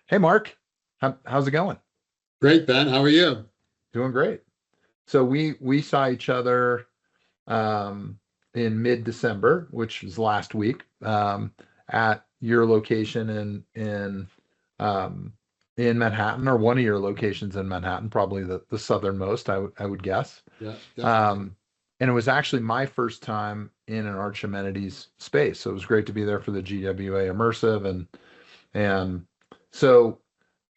Hey, Mark, how's it going? Great, Ben. How are you? Doing great. So we saw each other um, in mid-December, which was last week, at your location um, in Manhattan, or one of your locations in Manhattan, probably the southernmost, I would guess. Yeah, definitely. Um, and it was actually my first time in an Arch Amenities space, so it was great to be there for the GWA Immersive, and so.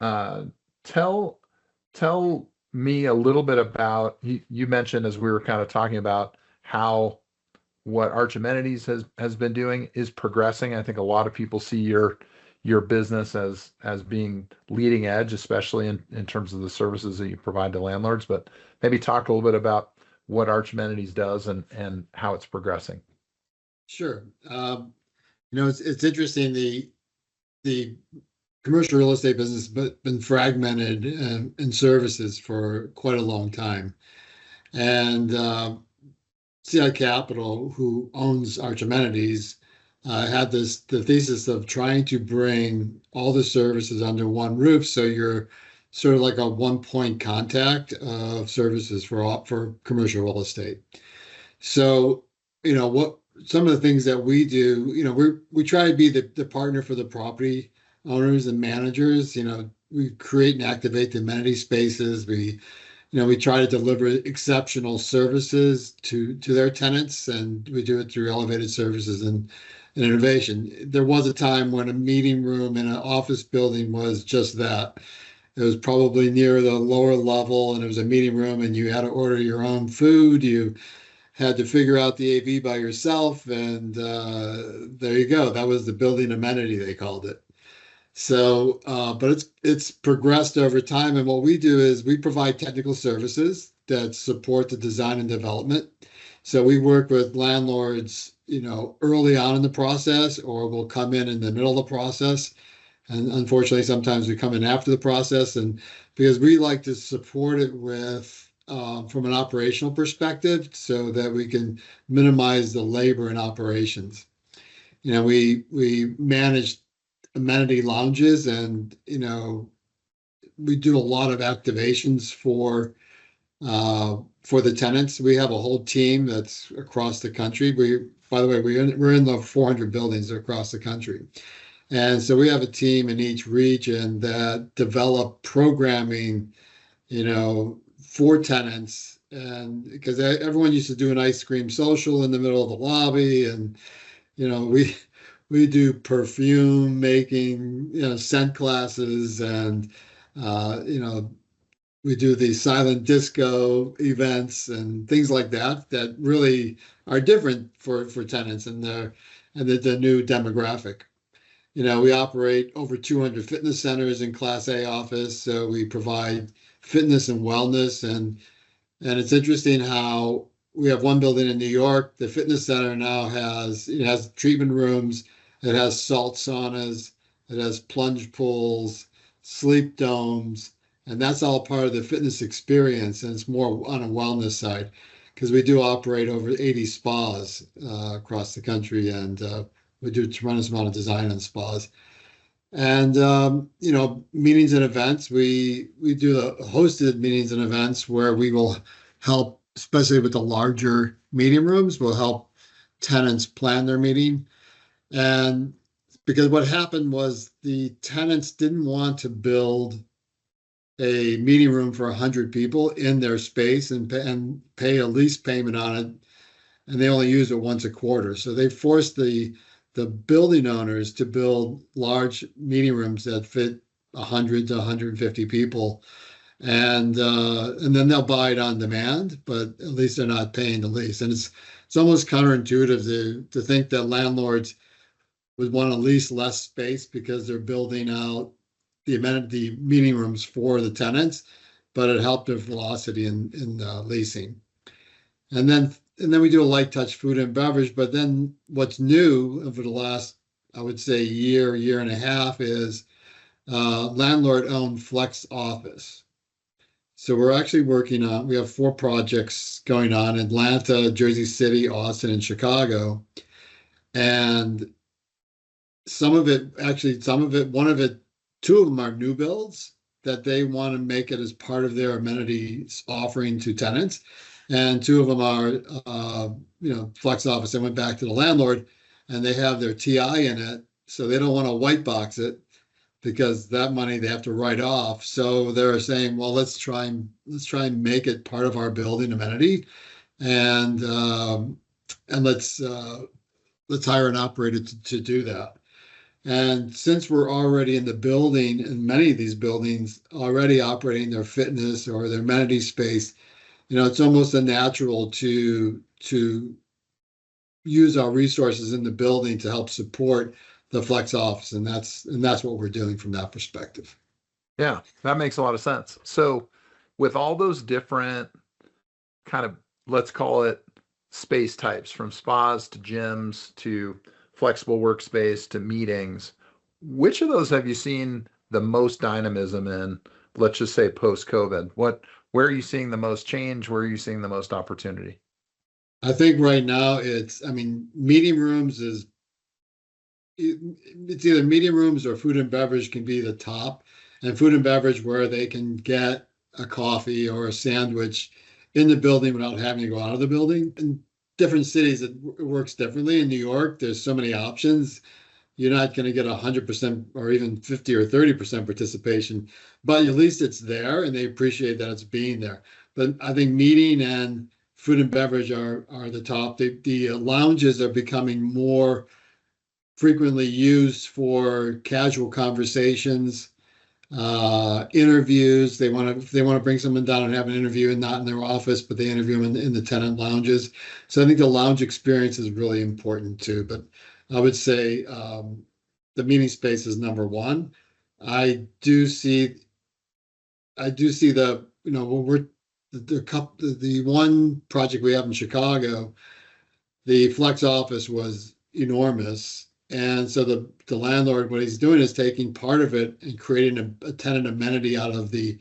Uh, tell tell me a little bit about you mentioned, as we were kind of talking about, how what Arch Amenities has been doing is progressing. I think a lot of people see your business as being leading edge, especially in terms of the services that you provide to landlords. But maybe talk a little bit about what Arch Amenities does and how it's progressing. Sure. It's interesting. The commercial real estate business has been fragmented in services for quite a long time. And CI Capital, who owns Arch Amenities, had the thesis of trying to bring all the services under one roof, so you're sort of like a one point contact of services for commercial real estate. So, what some of the things that we do, we try to be the partner for the property owners and managers. We create and activate the amenity spaces. We try to deliver exceptional services to their tenants, and we do it through elevated services and innovation. There was a time when a meeting room in an office building was just that. It was probably near the lower level, and it was a meeting room, and you had to order your own food. You had to figure out the AV by yourself, and there you go. That was the building amenity, they called it. So, but it's progressed over time, and what we do is we provide technical services that support the design and development. So we work with landlords, early on in the process, or we'll come in the middle of the process. And unfortunately, sometimes we come in after the process, and because we like to support it with from an operational perspective, so that we can minimize the labor in operations. We manage amenity lounges, and we do a lot of activations for the tenants. We have a whole team that's across the country. By the way, we're in the 400 buildings across the country. And so we have a team in each region that develop programming, for tenants. And because everyone used to do an ice cream social in the middle of the lobby, and we do perfume making, scent classes, and we do these silent disco events and things like that really are different for tenants and the new demographic. We operate over 200 fitness centers in Class A office, so we provide fitness and wellness. And it's interesting how we have one building in New York. The fitness center now has treatment rooms, it has salt saunas, it has plunge pools, sleep domes, and that's all part of the fitness experience. And it's more on a wellness side because we do operate over 80 spas across the country, and we do a tremendous amount of design on spas. And meetings and events. We do the hosted meetings and events where we will help, especially with the larger meeting rooms, we'll help tenants plan their meeting. And because what happened was the tenants didn't want to build a meeting room for 100 people in their space and pay a lease payment on it, and they only use it once a quarter. So they forced the building owners to build large meeting rooms that fit 100 to 150 people, and then they'll buy it on demand, but at least they're not paying the lease. And it's almost counterintuitive to think that landlords would want to lease less space because they're building out the amenity meeting rooms for the tenants, but it helped their velocity in leasing. And then we do a light touch food and beverage. But then what's new over the last, I would say, year and a half is landlord owned flex office. So we're actually we have four projects going on: Atlanta, Jersey City, Austin, and Chicago. And some of it, one of it Two of them are new builds that they want to make it as part of their amenities offering to tenants. And two of them are, flex office. They went back to the landlord and they have their TI in it. So they don't want to white box it because that money they have to write off. So they're saying, well, let's try and make it part of our building amenity, and let's hire an operator to do that. And since we're already in the building, in many of these buildings, already operating their fitness or their amenity space, it's almost a natural to use our resources in the building to help support the flex office, and that's what we're doing from that perspective. Yeah, that makes a lot of sense. So, with all those different kind of, let's call it space types, from spas to gyms to flexible workspace to meetings, which of those have you seen the most dynamism in, let's just say post COVID? Where are you seeing the most change? Where are you seeing the most opportunity? I think right now meeting rooms it's either meeting rooms or food and beverage can be the top, and food and beverage where they can get a coffee or a sandwich in the building without having to go out of the building. In different cities, it works differently. In New York, there's so many options. You're not going to get 100% or even 50 or 30% participation, but at least it's there and they appreciate that it's being there. But I think meeting and food and beverage are the top. The lounges are becoming more frequently used for casual conversations, interviews. They want to bring someone down and have an interview, and not in their office, but they interview them in the tenant lounges. So I think the lounge experience is really important too. But I would say the meeting space is number one. I do see when we're the one project we have in Chicago, the flex office was enormous. And so the landlord, what he's doing is taking part of it and creating a tenant amenity out of the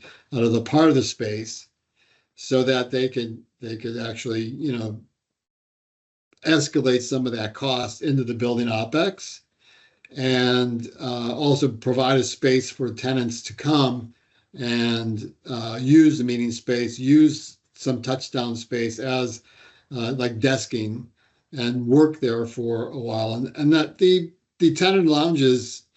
part of the space, so that they could actually escalate some of that cost into the building OpEx, and also provide a space for tenants to come and use the meeting space, use some touchdown space as like desking, and work there for a while. And that the tenant lounges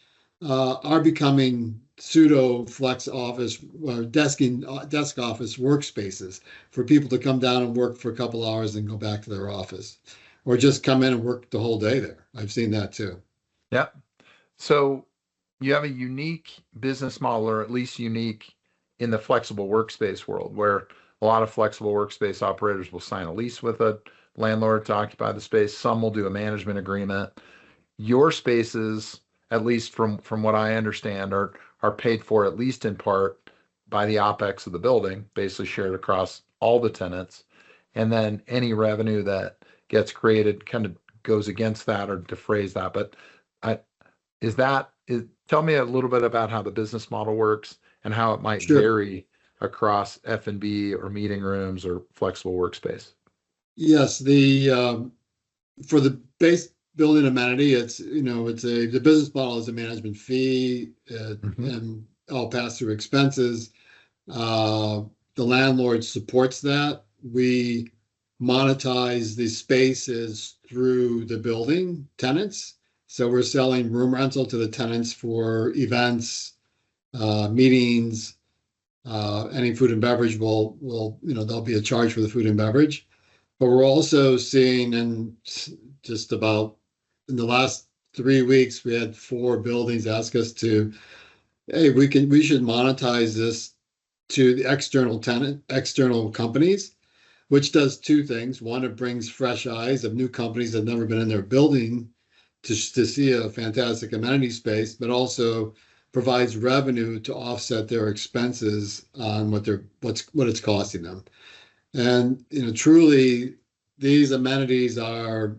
are becoming pseudo flex office or desk office workspaces for people to come down and work for a couple hours and go back to their office, or just come in and work the whole day there. I've seen that too. Yep. So you have a unique business model, or at least unique in the flexible workspace world, where a lot of flexible workspace operators will sign a lease with a landlord to occupy the space. Some will do a management agreement. Your spaces, at least from what I understand, are paid for at least in part by the OpEx of the building, basically shared across all the tenants. And then any revenue that gets created kind of goes against that or defrays that. But I, tell me a little bit about how the business model works and how it might Sure. vary across F&B or meeting rooms or flexible workspace. Yes, the for the base building amenity, the business model is a management fee, Hmm. and all pass through expenses. Uh, the landlord supports that. We monetize the spaces through the building tenants. So we're selling room rental to the tenants for events, meetings, any food and beverage will there'll be a charge for the food and beverage. But we're also seeing, and just about in the last 3 weeks, we had 4 buildings ask us to, hey, we should monetize this to the external companies, which does two things. One, it brings fresh eyes of new companies that have never been in their building to see a fantastic amenity space, but also provides revenue to offset their expenses on what it's costing them. And truly, these amenities are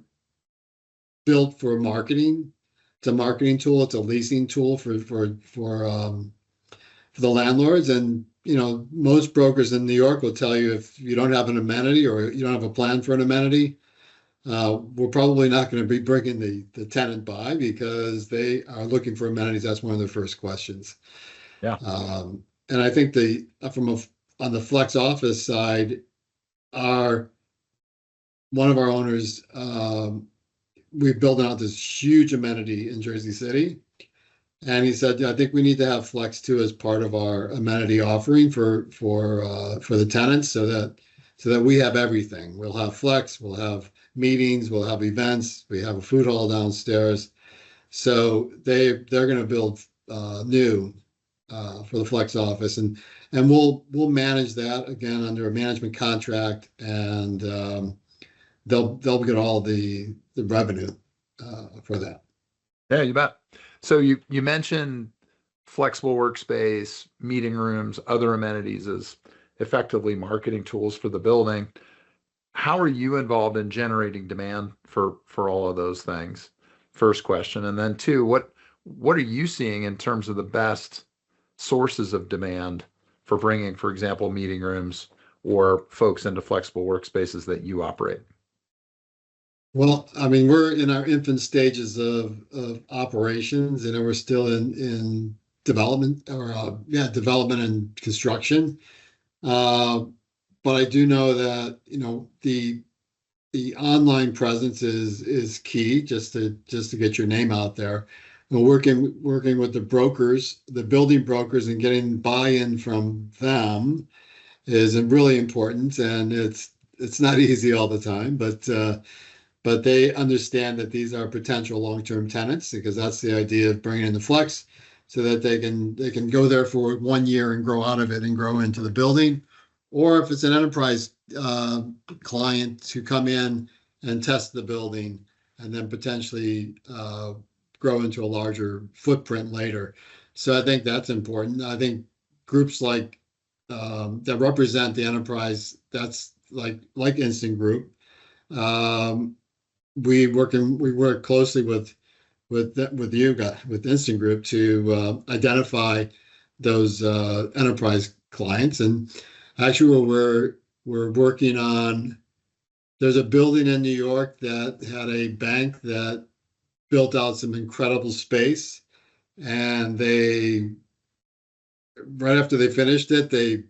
built for marketing. It's a marketing tool. It's a leasing tool for the landlords. And most brokers in New York will tell you, if you don't have an amenity or you don't have a plan for an amenity, we're probably not going to be bringing the tenant by because they are looking for amenities. That's one of their first questions. Yeah. And I think on the flex office side, our one of our owners, we're building out this huge amenity in Jersey City. And he said, I think we need to have Flex too as part of our amenity offering for the tenants, so that we have everything. We'll have Flex, we'll have meetings, we'll have events, we have a food hall downstairs. So they're going to build new for the Flex office, and we'll manage that again under a management contract, and they'll get all the revenue for that. Yeah, you bet. So you mentioned flexible workspace, meeting rooms, other amenities as effectively marketing tools for the building. How are you involved in generating demand for all of those things? First question. And then two, what are you seeing in terms of the best sources of demand for bringing, for example, meeting rooms or folks into flexible workspaces that you operate? Well, I mean, we're in our infant stages of operations, and we're still in development development and construction. Uh, but I do know that the online presence is key just to get your name out there. And working with the brokers, the building brokers, and getting buy-in from them is really important. And it's not easy all the time, but they understand that these are potential long-term tenants because that's the idea of bringing in the flex so that they can go there for 1 year and grow out of it and grow into the building. Or if it's an enterprise client to come in and test the building and then potentially grow into a larger footprint later. So I think that's important. I think groups like that represent the enterprise, that's like Instant Group. Um, we work closely with you guys with Instant Group to identify those enterprise clients. And actually, we're working on. There's a building in New York that had a bank that built out some incredible space, and they right after they finished it, they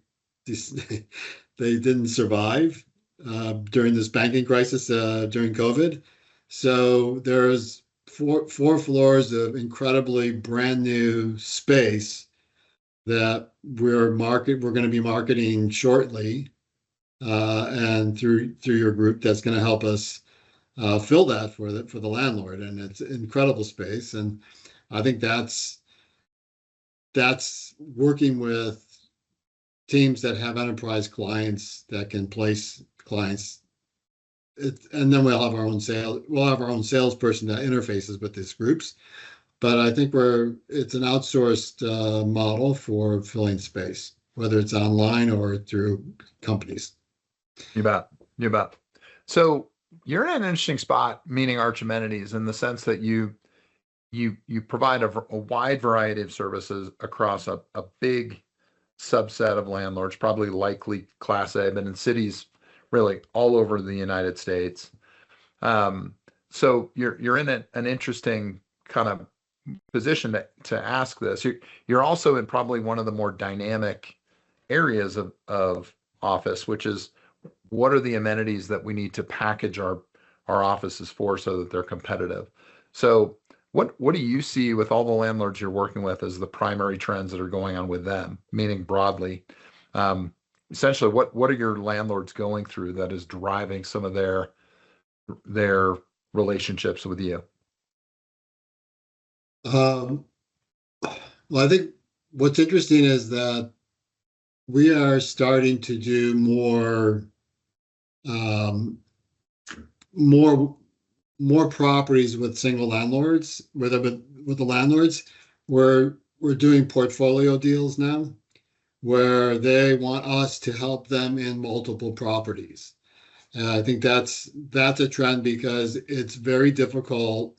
they didn't survive during this banking crisis during COVID. So there's four floors of incredibly brand new space that we're going to be marketing shortly, and through your group that's going to help us fill that for the landlord, and it's incredible space. And I think that's working with teams that have enterprise clients that can place clients. And then we'll have our own salesperson that interfaces with these groups. But I think it's an outsourced model for filling space, whether it's online or through companies. You bet. You bet. So you're in an interesting spot, meaning Arch Amenities, in the sense that you provide a wide variety of services across a big subset of landlords, probably likely Class A, but in cities really all over the United States. So you're in an interesting kind of position to ask this. You're also in probably one of the more dynamic areas of office, which is what are the amenities that we need to package our offices for so that they're competitive. So what do you see with all the landlords you're working with as the primary trends that are going on with them, meaning broadly? Essentially, what are your landlords going through that is driving some of their relationships with you? Um, well, I think what's interesting is that we are starting to do um, more more properties with single landlords, with the landlords. We're doing portfolio deals now where they want us to help them in multiple properties. And I think that's a trend because it's very difficult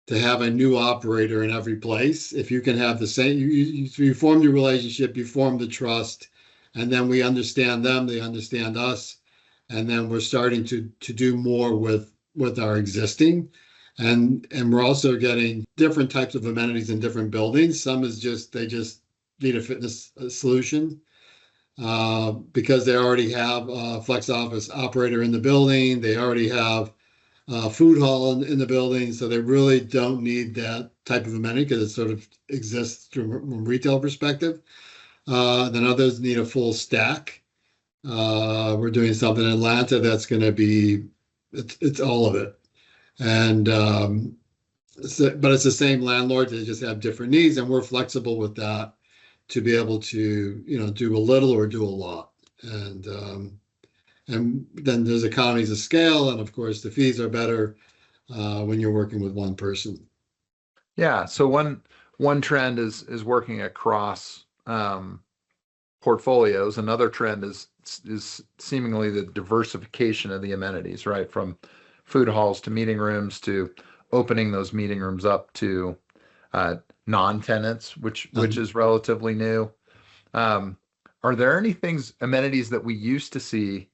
to have a new operator in every place. If you can have the same, you form your relationship, you form the trust, and then we understand them, they understand us, and then we're starting to do more with our existing, and we're also getting different types of amenities in different buildings. Some is just they just need a fitness solution because they already have a flex office operator in the building. They already have a food hall in the building, so they really don't need that type of amenity because it sort of exists from a retail perspective. Then others need a full stack. We're doing something in Atlanta that's going to be it's all of it, and but it's the same landlord. They just have different needs, and we're flexible with that to be able to do a little or do a lot, and then there's economies of scale, and of course the fees are better when you're working with one person. Yeah. So one trend is working across portfolios. Another trend is seemingly the diversification of the amenities, right? From food halls to meeting rooms to opening those meeting rooms up to non-tenants, which is relatively new. Um, are there any things, amenities that we used to see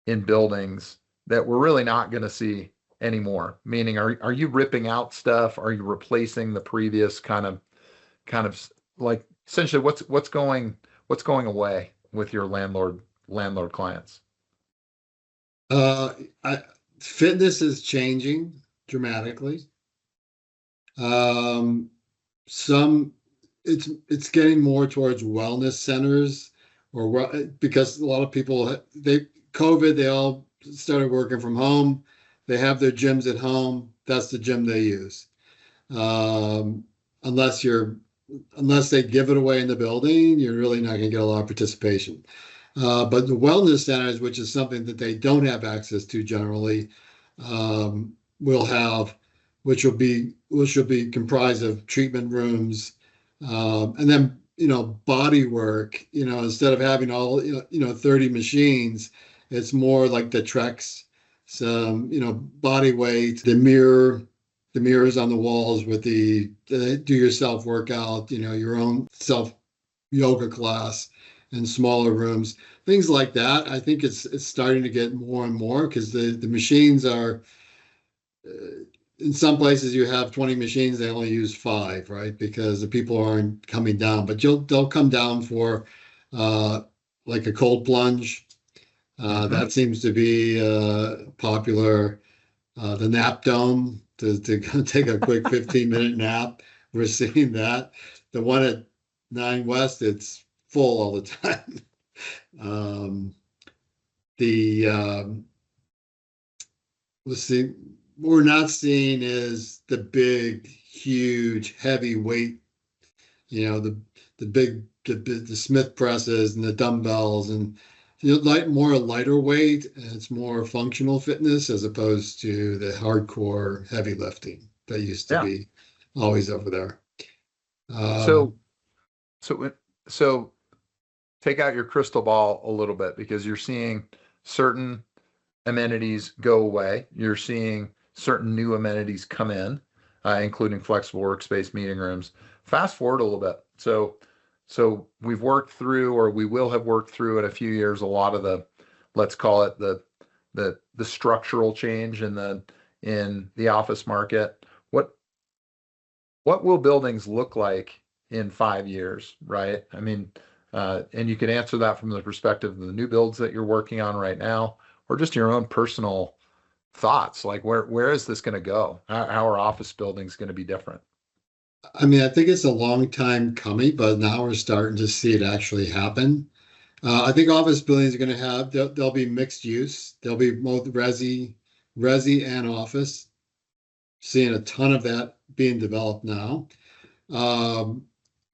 in buildings that we're really not going to see anymore? Meaning, are you ripping out stuff? Are you replacing the previous kind of like essentially what's going away with your landlord clients? Uh, I, Fitness is changing dramatically. Um, some it's getting more towards wellness centers because a lot of people they COVID they all started working from home. They have their gyms at home. That's the gym they use. Um, unless you're unless they give it away in the building, you're really not going to get a lot of participation. But the wellness centers, which is something that they don't have access to generally, will have, which will be comprised of treatment rooms, and then body work. Instead of having all 30 machines, it's more like the Trex, some body weight, the mirrors on the walls with the do yourself workout, your own self yoga class in smaller rooms, things like that. I think it's starting to get more and more because the machines are in some places you have 20 machines, they only use five, right? Because the people aren't coming down, but they'll come down for uh, like a cold plunge. Hmm. That seems to be popular. The nap dome to take a quick 15-minute nap. We're seeing that. The one at 9 West, it's full all the time. Um, the Let's see, what we're not seeing is the big, huge, heavy weight. The big the Smith presses and the dumbbells and more lighter weight, and it's more functional fitness as opposed to the hardcore heavy lifting that used to Yeah. be always over there. So Um, so so take out your crystal ball a little bit because you're seeing certain amenities go away. You're seeing certain new amenities come in, including flexible workspace meeting rooms. Fast forward a little bit. So we've worked through, or we will have worked through in a few years, a lot of let's call it the structural change in the office market. What will buildings look like in 5 years, right? I mean, and you can answer that from the perspective of the new builds that you're working on right now, or just your own personal thoughts. Like, where is this going to go? How are office buildings going to be different? I mean, I think it's a long time coming, but now we're starting to see it actually happen. I think office buildings are going to have they'll be mixed use. They'll be both resi and office. Seeing a ton of that being developed now. Um,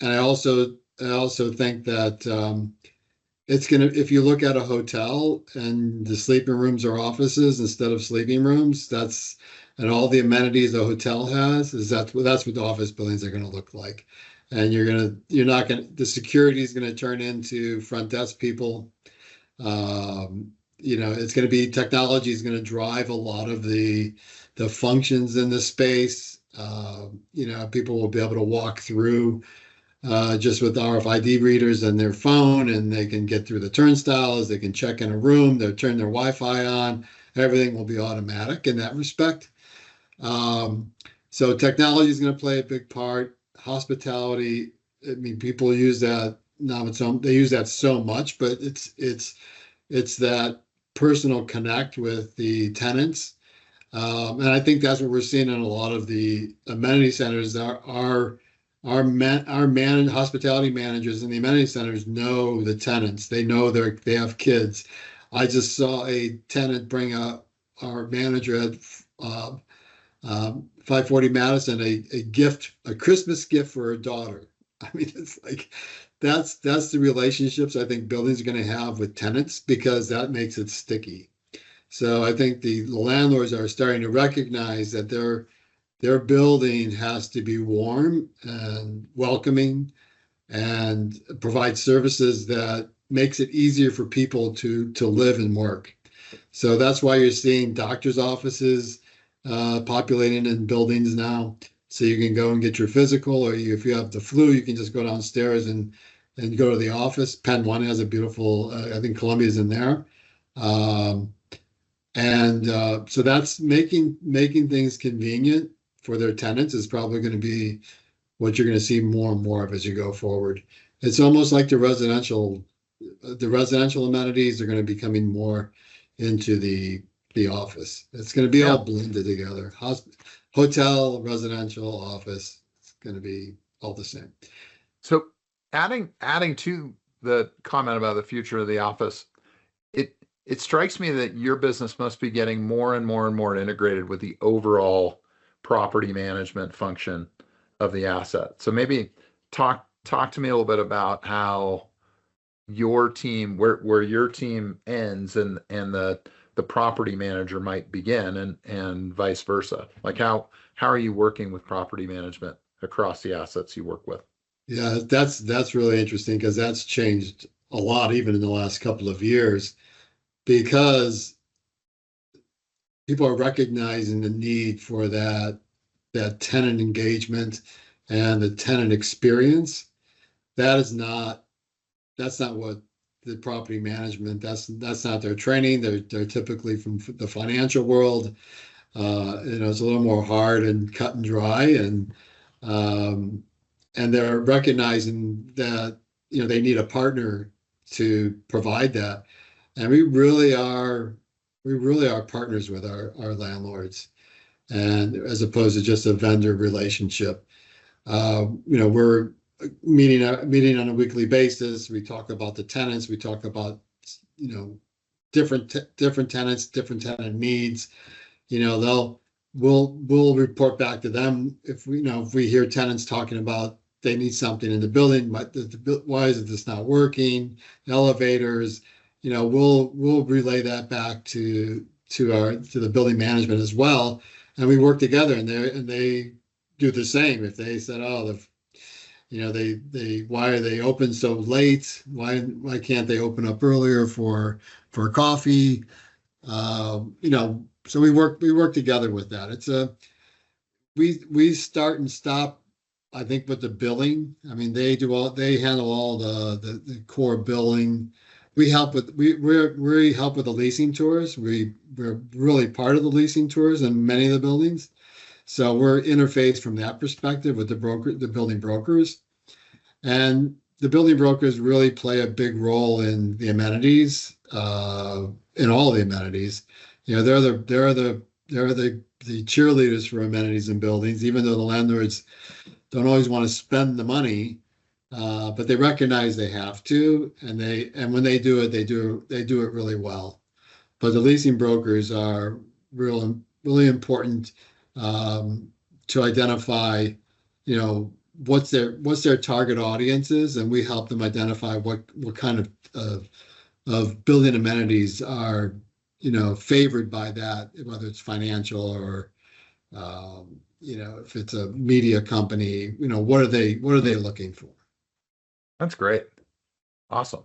and I also think that it's gonna if you look at a hotel and the sleeping rooms are offices instead of sleeping rooms, that's and all the amenities a hotel has is that's what the office buildings are going to look like. And you're not going to the security is going to turn into front desk people. It's going to be technology is going to drive a lot of the functions in the space. People will be able to walk through just with RFID readers and their phone, and they can get through the turnstiles, they can check in a room, they'll turn their Wi-Fi on, everything will be automatic in that respect. Um, so technology is going to play a big part. Hospitality, I mean, people use that now. They use that so much, but it's that personal connect with the tenants, and I think that's what we're seeing in a lot of the amenity centers. Our hospitality managers in the amenity centers know the tenants. They know they have kids. I just saw a tenant bring up our manager at 540 Madison a Christmas gift for her daughter. I mean, it's like that's the relationships I think buildings are going to have with tenants because that makes it sticky. So I think the landlords are starting to recognize that their building has to be warm and welcoming and provide services that makes it easier for people to live and work. So that's why you're seeing doctors' offices populating in buildings now. So you can go and get your physical, or if you have the flu, you can just go downstairs and go to the office. Penn One has a beautiful, I think Columbia's in there. Um, and so that's making things convenient for their tenants is probably going to be what you're going to see more and more of as you go forward. It's almost like the residential amenities are going to be coming more into the office. It's going to be Yeah. all blended together. Hotel, residential, office. It's going to be all the same. So adding to the comment about the future of the office, it strikes me that your business must be getting more and more and more integrated with the overall property management function of the asset. So maybe talk to me a little bit about how your team where your team ends and the property manager might begin and vice versa. Like how are you working with property management across the assets you work with? Yeah, that's really interesting because that's changed a lot even in the last couple of years because people are recognizing the need for that tenant engagement and the tenant experience. That is not that's not what the property management that's not their training. They're typically from the financial world. It's a little more hard and cut and dry, um, and they're recognizing that they need a partner to provide that, and we really are partners with our landlords, and as opposed to just a vendor relationship. We're meeting on a weekly basis. We talk about the tenants. We talk about you know different tenants, different tenant needs. We'll report back to them if we hear tenants talking about they need something in the building, but why is this not working? Elevators, we'll relay that back to the building management as well, and we work together, and they do the same. If they said, oh, they why are they open so late? Why can't they open up earlier for coffee? So we work together with that. We start and stop, I think, with the billing. I mean, they handle all the core billing. We help with the leasing tours. We're really part of the leasing tours in many of the buildings. So we're interfaced from that perspective with the building brokers. And the building brokers really play a big role in the amenities, in all the amenities. They're the cheerleaders for amenities in buildings, even though the landlords don't always want to spend the money, but they recognize they have to, and when they do it, they do it really well. But the leasing brokers are really important, to identify, what's their target audiences, and we help them identify what kind of building amenities are favored by that, whether it's financial or if it's a media company, what are they looking for? That's great. Awesome.